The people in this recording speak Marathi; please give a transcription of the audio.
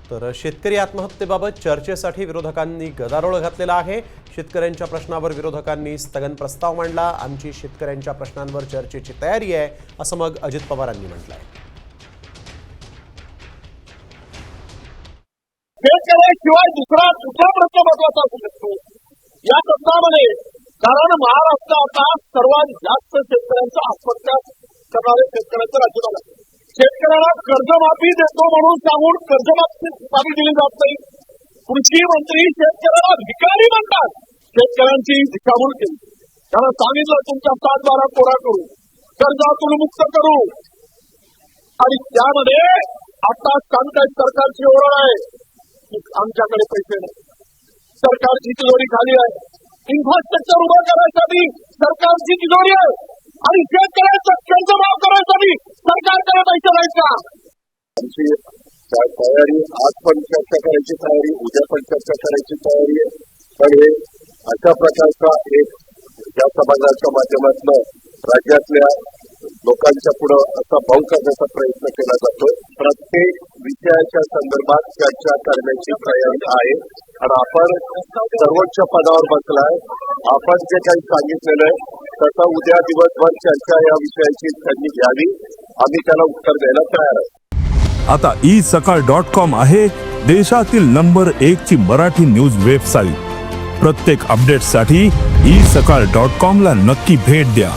तर शेतकरी आत्महत्येबाबत चर्चेसाठी विरोधकांनी गदारोळ घातलेला आहे। शेतकऱ्यांच्या प्रश्नावर विरोधकांनी स्थगन प्रस्ताव मांडला। आमची शेतकऱ्यांच्या प्रश्नांवर चर्चेची तयारी आहे, असं मग अजित पवारांनी म्हटलंय। शेतकऱ्याशिवाय दुसरा प्रश्न महत्वाचा असू शकतो या तत्वामध्ये, कारण महाराष्ट्र आता सर्वात जास्त शेतकऱ्यांचा आत्महत्या करणारे शेतकऱ्यांचं राज्य झालं। शेतकऱ्यांना कर्जमाफी देतो म्हणून सांगून कर्जमाफी दिली जात नाही। कृषी मंत्री शेतकऱ्याला भिकारी म्हणतात। शेतकऱ्यांची दिशाभूल केली, त्यांना सांगितलं तुमच्या 7-12 कोरा करू, कर्जातून मुक्त करू, आणि त्यामध्ये आता सांगतायत सरकारची ओरड आहे की आमच्याकडे पैसे नाही, सरकारची तिजोरी खाली आहे। इन्फ्रास्ट्रक्चर उभं करायसाठी सरकारची तिजोरी आहे आणि शेतकऱ्यांचं कर्ज माफ करायसाठी सरकारकडे पैसे नाहीत का? आमची तयारी, आज पण चर्चा करायची तयारी, उद्या पण चर्चा करायची तयारी आहे। पण हे अशा प्रकारचा एक या समाजाच्या माध्यमातून राज्यातल्या लोकांच्या पुढे असा भाऊ करण्याचा प्रयत्न केला जातोय। प्रत्येक विषयाच्या संदर्भात चर्चा करण्याची तयारी आहे आणि आपण सर्वोच्च पदावर बसलाय। आपण जे काही सांगितलेलं आहे तसं उद्या दिवसभर चर्चा या विषयाची त्यांनी घ्यावी, आम्ही त्याला उत्तर द्यायला तयार आहे। आता isakal.com आहे देशातील नंबर 1 ची मराठी न्यूज वेबसाईट। प्रत्येक अपडेटसाठी isakal.com ला नक्की भेट द्या।